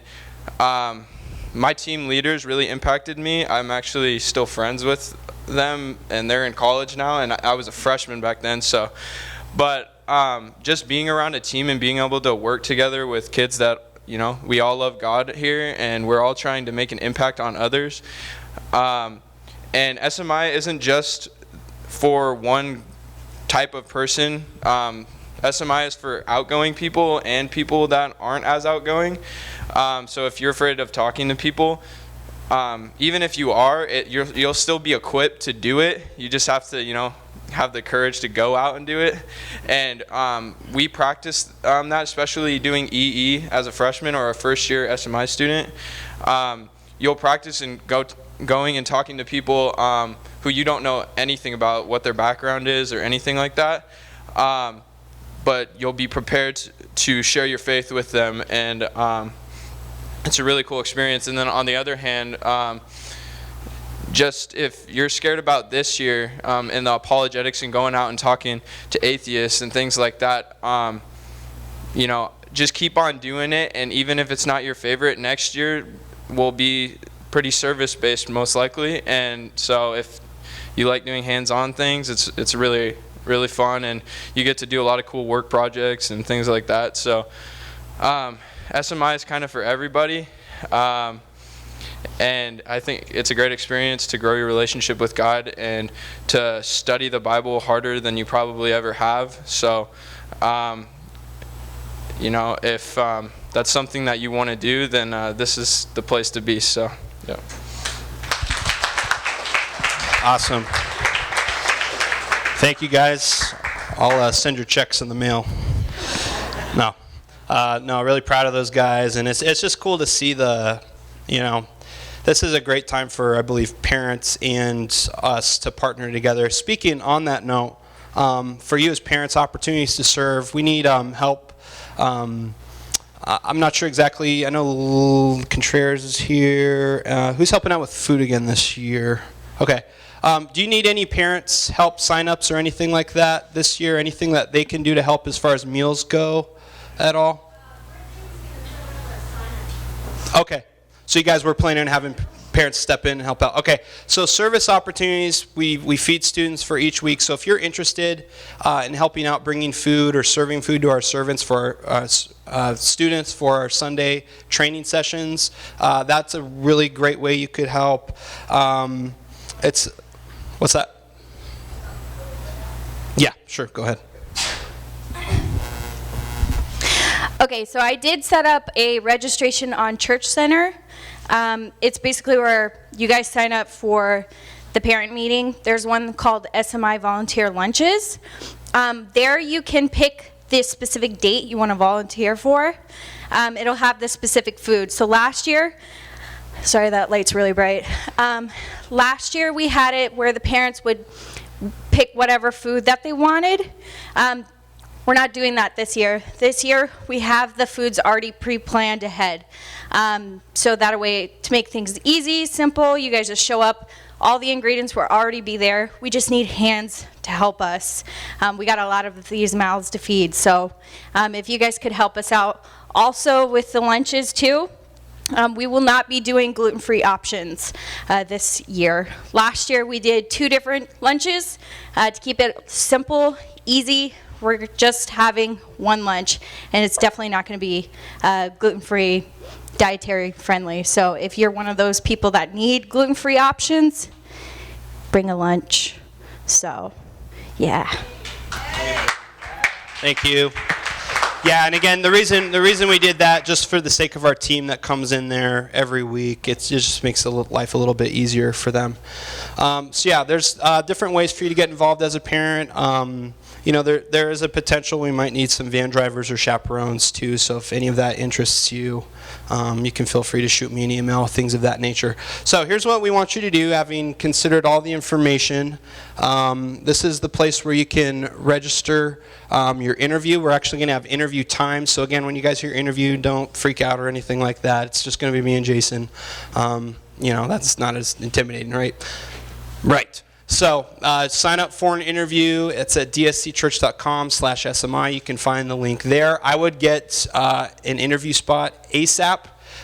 my team leaders really impacted me. I'm actually still friends with them, and they're in college now, and I was a freshman back then. So, but just being around a team and being able to work together with kids that we all love God here, and we're all trying to make an impact on others. And SMI isn't just for one type of person. SMI is for outgoing people and people that aren't as outgoing. So if you're afraid of talking to people, even if you are, you'll still be equipped to do it. You just have to, have the courage to go out and do it. And we practice that, especially doing EE as a freshman or a first-year SMI student. You'll practice and going and talking to people who you don't know anything about what their background is or anything like that. But you'll be prepared to share your faith with them, and it's a really cool experience. And then on the other hand, just if you're scared about this year in the apologetics and going out and talking to atheists and things like that, just keep on doing it. And even if it's not your favorite, next year will be pretty service-based most likely. And so if you like doing hands-on things, it's really fun, and you get to do a lot of cool work projects and things like that. So SMI is kind of for everybody. And I think it's a great experience to grow your relationship with God and to study the Bible harder than you probably ever have. So, if that's something that you want to do, then this is the place to be. So, yeah. Awesome. Thank you, guys. I'll send your checks in the mail. No, really proud of those guys, and it's just cool to see this is a great time for, I believe, parents and us to partner together. Speaking on that note, for you as parents, opportunities to serve, we need help. I'm not sure exactly. I know Contreras is here. Who's helping out with food again this year? Okay. Do you need any parents help, signups, or anything like that this year? Anything that they can do to help as far as meals go at all? Okay. So you guys were planning on having parents step in and help out. Okay. So service opportunities, we feed students for each week. So if you're interested in helping out, bringing food or serving food to our servants for our students for our Sunday training sessions, that's a really great way you could help. What's that? Yeah, sure, go ahead. Okay, so I did set up a registration on Church Center. It's basically where you guys sign up for the parent meeting. There's one called SMI Volunteer Lunches. There you can pick the specific date you want to volunteer for. It'll have the specific food. So last year, sorry, that light's really bright. Last year we had it where the parents would pick whatever food that they wanted. We're not doing that this year. This year, we have the foods already pre-planned ahead. So that way, to make things easy, simple, you guys just show up. All the ingredients will already be there. We just need hands to help us. We got a lot of these mouths to feed. So if you guys could help us out. Also with the lunches too, we will not be doing gluten-free options this year. Last year we did 2 different lunches to keep it simple, easy. We're just having one lunch, and it's definitely not going to be gluten-free, dietary friendly. So if you're one of those people that need gluten-free options, bring a lunch. So, yeah. Thank you. Yeah, and again, the reason we did that, just for the sake of our team that comes in there every week, it just makes life a little bit easier for them. So yeah, there's different ways for you to get involved as a parent. You know, there is a potential we might need some van drivers or chaperones too, so if any of that interests you, you can feel free to shoot me an email, things of that nature. So here's what we want you to do, having considered all the information. This is the place where you can register your interview. We're actually going to have interview time, so again, when you guys hear interview, don't freak out or anything like that. It's just going to be me and Jason. You know, that's not as intimidating, right? Right. So sign up for an interview. It's at dscchurch.com/SMI. You can find the link there. I would get an interview spot ASAP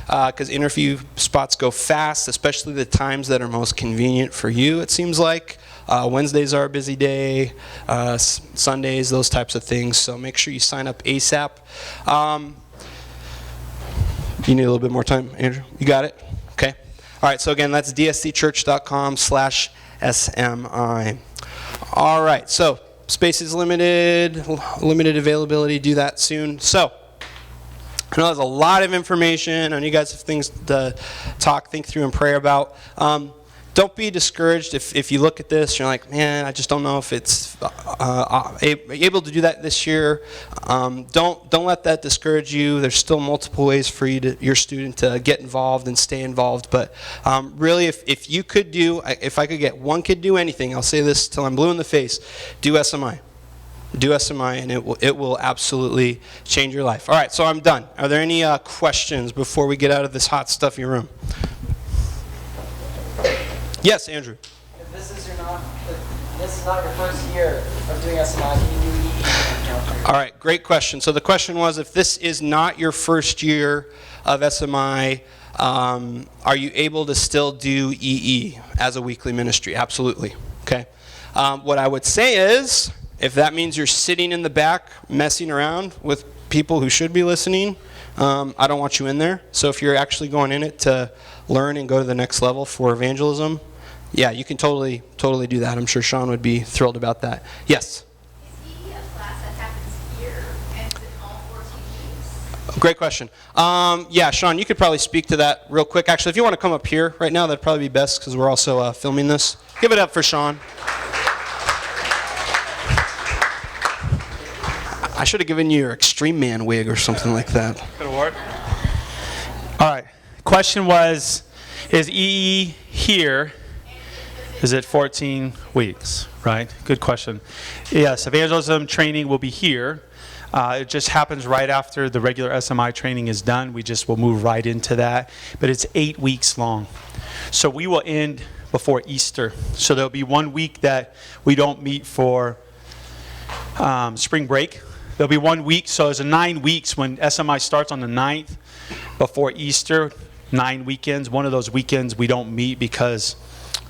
because interview spots go fast, especially the times that are most convenient for you, it seems like. Wednesdays are a busy day, Sundays, those types of things. So make sure you sign up ASAP. You need a little bit more time, Andrew? You got it? Okay. All right, so again, that's dscchurch.com/SMI. All right, so space is limited availability, do that soon. So, I know there's a lot of information, and you guys have things to talk, think through, and pray about. Don't be discouraged if you look at this, you're like, man, I just don't know if it's able to do that this year. Don't let that discourage you. There's still multiple ways for your student to get involved and stay involved. But really, if you could do, if I could get one kid do anything, I'll say this till I'm blue in the face, do SMI. Do SMI, and it will absolutely change your life. All right, so I'm done. Are there any questions before we get out of this hot, stuffy room? Yes, Andrew. If this is not your first year of doing SMI, can you do EE? All right, great question. So the question was, if this is not your first year of SMI, are you able to still do EE as a weekly ministry? Absolutely. Okay. What I would say is, if that means you're sitting in the back messing around with people who should be listening, I don't want you in there. So if you're actually going in it to learn and go to the next level for evangelism, yeah, you can totally do that. I'm sure Sean would be thrilled about that. Yes? Is EE a class that happens here, and is it all 14 weeks? Great question. Yeah, Sean, you could probably speak to that real quick. Actually, if you want to come up here right now, that'd probably be best because we're also filming this. Give it up for Sean. I should have given you your Extreme Man wig or something like that. Could have worked. All right. Question was, is EE here? Is it 14 weeks, right? Good question. Yes, evangelism training will be here. It just happens right after the regular SMI training is done. We just will move right into that. But it's 8 weeks long. So we will end before Easter. So there'll be 1 week that we don't meet for spring break. There'll be 1 week, so it's 9 weeks when SMI starts on the 9th before Easter, 9 weekends. One of those weekends we don't meet because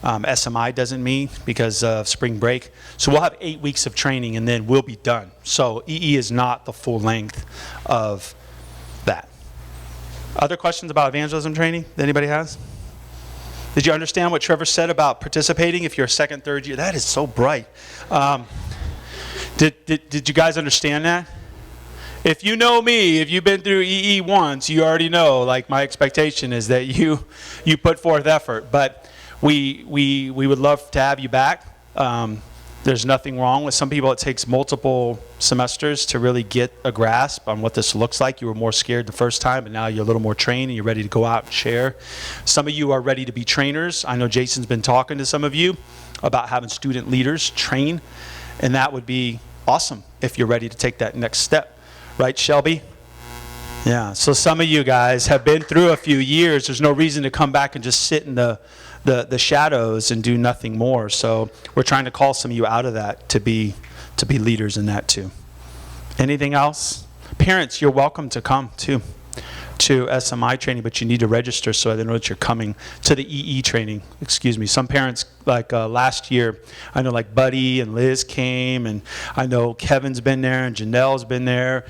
SMI doesn't meet because of spring break. So we'll have 8 weeks of training and then we'll be done. So EE is not the full length of that. Other questions about evangelism training that anybody has? Did you understand what Trevor said about participating if you're a second, third year? That is so bright. Did you guys understand that? If you know me, if you've been through EE once, you already know, like, my expectation is that you put forth effort. But we would love to have you back. There's nothing wrong with some people. It takes multiple semesters to really get a grasp on what this looks like. You were more scared the first time, but now you're a little more trained and you're ready to go out and share. Some of you are ready to be trainers. I know Jason's been talking to some of you about having student leaders train. And that would be awesome if you're ready to take that next step. Right, Shelby? Yeah, so some of you guys have been through a few years. There's no reason to come back and just sit in the shadows and do nothing more. So we're trying to call some of you out of that to be leaders in that too. Anything else? Parents, you're welcome to come too to SMI training, but you need to register so they know that you're coming to the EE training. Excuse me. Some parents, like last year, I know like Buddy and Liz came, and I know Kevin's been there and Janelle's been there.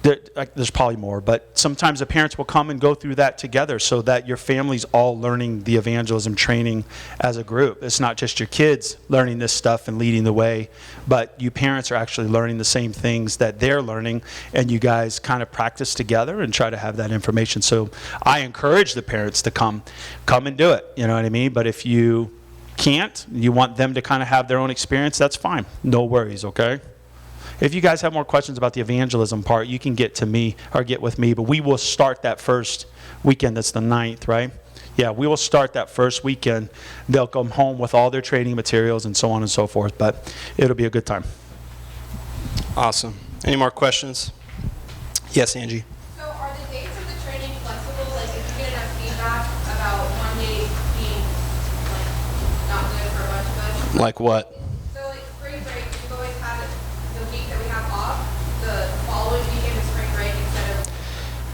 There's probably more, but sometimes the parents will come and go through that together so that your family's all learning the evangelism training as a group. It's not just your kids learning this stuff and leading the way, but you parents are actually learning the same things that they're learning, and you guys kind of practice together and try to have that information. So I encourage the parents to come and do it, you know what I mean? But if you can't, you want them to kind of have their own experience, that's fine. No worries, okay? If you guys have more questions about the evangelism part, you can get to me or get with me. But we will start that first weekend. That's the 9th, right? Yeah, we will start that first weekend. They'll come home with all their training materials and so on and so forth. But it'll be a good time. Awesome. Any more questions? Yes, Angie. So are the dates of the training flexible? Like if you get enough feedback about one day being like not good for a bunch of us? Like what? So like spring break, we've always had it the week that we have off, the following weekend of spring break instead of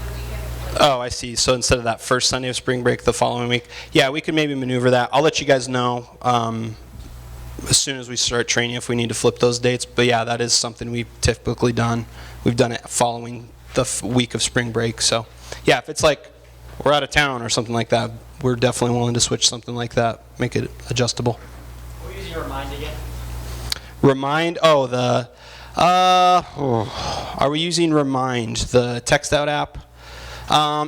the weekend. Oh, I see. So instead of that first Sunday of spring break, the following week. Yeah, we could maybe maneuver that. I'll let you guys know as soon as we start training if we need to flip those dates. But yeah, that is something we've typically done. We've done it following the week of spring break. So yeah, if it's like we're out of town or something like that, we're definitely willing to switch something like that, make it adjustable. We're using your Remind again. Remind, are we using Remind, the text out app?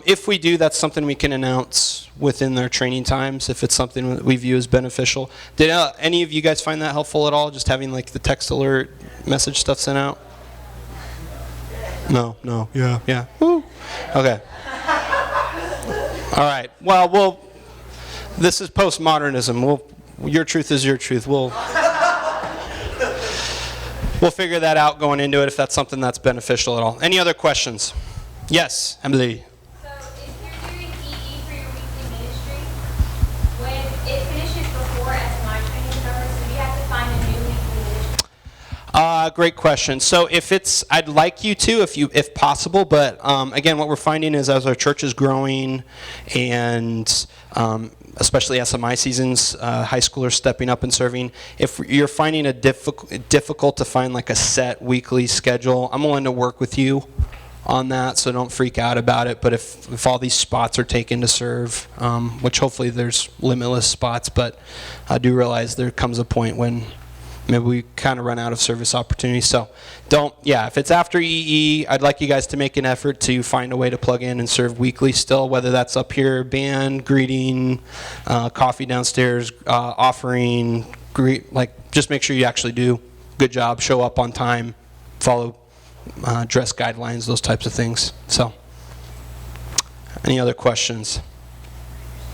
If we do, that's something we can announce within their training times if it's something that we view as beneficial. Did any of you guys find that helpful at all, just having like the text alert message stuff sent out? No, yeah. Woo. Okay. All right. Well, this is postmodernism. Your truth is your truth. We'll figure that out going into it if that's something that's beneficial at all. Any other questions? Yes, Emily. So if you're doing EE for your weekly ministry, when it finishes before SMI training is over, so you have to find a new weekly ministry? Great question. So if I'd like you to, if possible, but again, what we're finding is as our church is growing and especially SMI seasons, high schoolers stepping up and serving. If you're finding it difficult to find like a set weekly schedule, I'm willing to work with you on that, so don't freak out about it. But if all these spots are taken to serve, which hopefully there's limitless spots, but I do realize there comes a point when maybe we kind of run out of service opportunities. So if it's after EE, I'd like you guys to make an effort to find a way to plug in and serve weekly still, whether that's up here, band, greeting, coffee downstairs, offering, just make sure you actually do. Good job, show up on time, follow dress guidelines, those types of things. So, any other questions?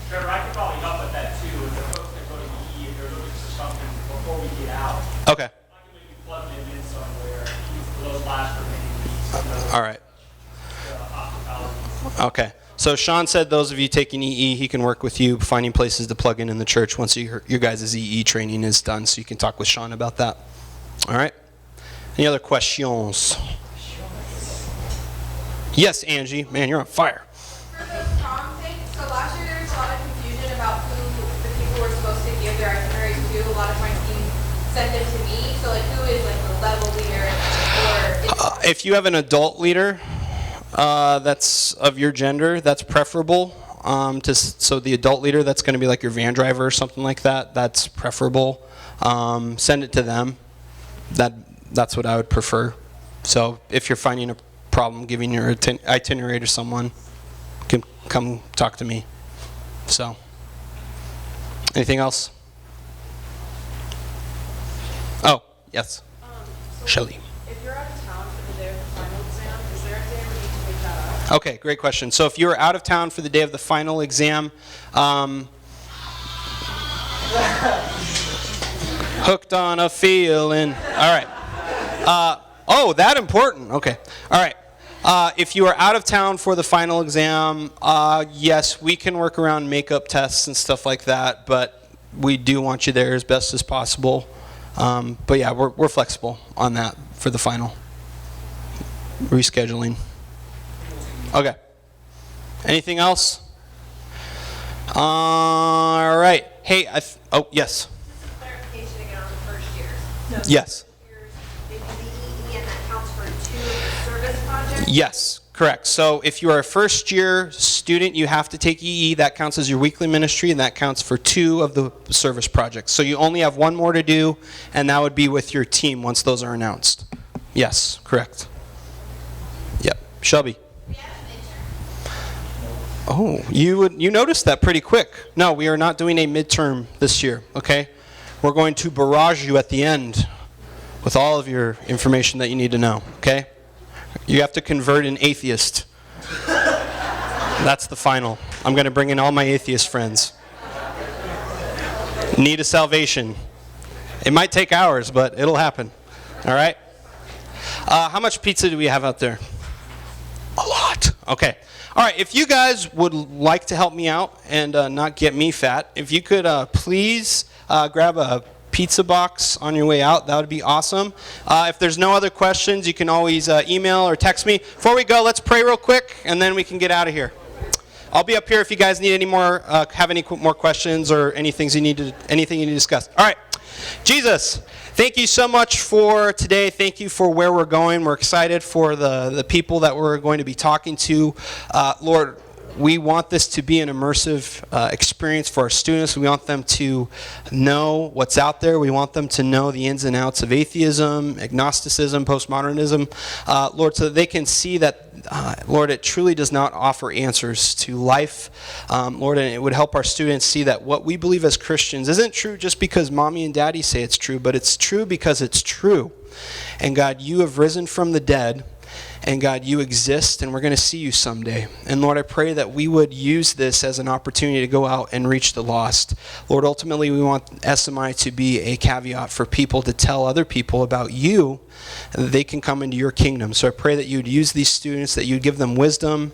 Trevor, I could probably help with that too. If the folks that go to EE, if they're looking for something before we get out, Okay. I can maybe plug them in somewhere for those last remaining weeks. All right. Okay. So Sean said those of you taking EE, he can work with you finding places to plug in the church once your guys' EE training is done, so you can talk with Sean about that. All right. Any other questions? Yes, Angie. Man, you're on fire. For the prom thing, so last year there was a lot of confusion about who the people were supposed to give their itineraries to. A lot of my team sent them to me. So like, who is like the level leader? Or if you have an adult leader that's of your gender, that's preferable. So the adult leader, that's going to be like your van driver or something like that. That's preferable. Send it to them. That's what I would prefer. So if you're finding a problem giving your itinerary to someone, can come talk to me. So, anything else? Oh, yes. Shelly. If you're out of town for the day of the final exam, is there a day where you need to make that up? Okay, great question. So if you're out of town for the day of the final exam, hooked on a feeling. All right. Oh, that important. Okay. All right. If you are out of town for the final exam, yes, we can work around makeup tests and stuff like that, but we do want you there as best as possible. But yeah, we're flexible on that for the final. Rescheduling. Okay. Anything else? All right. Hey, oh, yes. Clarification again on the first years. Yes. They do the EE and that counts for 2 of the service projects? Yes, correct. So if you are a first year student, you have to take EE. That counts as your weekly ministry, and that counts for 2 of the service projects. So you only have 1 more to do, and that would be with your team once those are announced. Yes, correct. Yep. Shelby. Oh, you noticed that pretty quick. No, we are not doing a midterm this year, okay? We're going to barrage you at the end with all of your information that you need to know, okay? You have to convert an atheist. That's the final. I'm going to bring in all my atheist friends. Need a salvation. It might take hours, but it'll happen. All right? How much pizza do we have out there? A lot. Okay. All right. If you guys would like to help me out and not get me fat, if you could please grab a pizza box on your way out, that would be awesome. If there's no other questions, you can always email or text me. Before we go, let's pray real quick, and then we can get out of here. I'll be up here if you guys need any more, have any more questions or anything you need to discuss. All right. Jesus, thank you so much for today. Thank you for where we're going. We're excited for the people that we're going to be talking to. Lord, we want this to be an immersive experience for our students. We want them to know what's out there. We want them to know the ins and outs of atheism, agnosticism, postmodernism, Lord, so that they can see that, Lord, it truly does not offer answers to life. Lord, and it would help our students see that what we believe as Christians isn't true just because mommy and daddy say it's true, but it's true because it's true. And God, you have risen from the dead. And God, you exist, and we're going to see you someday. And Lord, I pray that we would use this as an opportunity to go out and reach the lost. Lord, ultimately, we want SMI to be a caveat for people to tell other people about you, and that they can come into your kingdom. So I pray that you would use these students, that you would give them wisdom,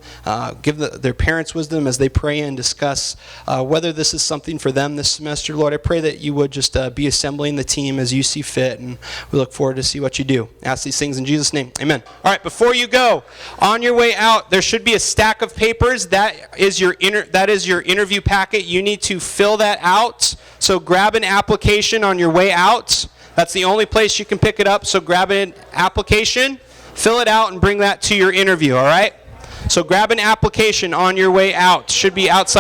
give their parents wisdom as they pray and discuss whether this is something for them this semester. Lord, I pray that you would just be assembling the team as you see fit, and we look forward to see what you do. I ask these things in Jesus' name. Amen. All right, before you go, on your way out, there should be a stack of papers. That is your interview packet. You need to fill that out. So grab an application on your way out. That's the only place you can pick it up. So grab an application, fill it out, and bring that to your interview, all right? So grab an application on your way out. Should be outside.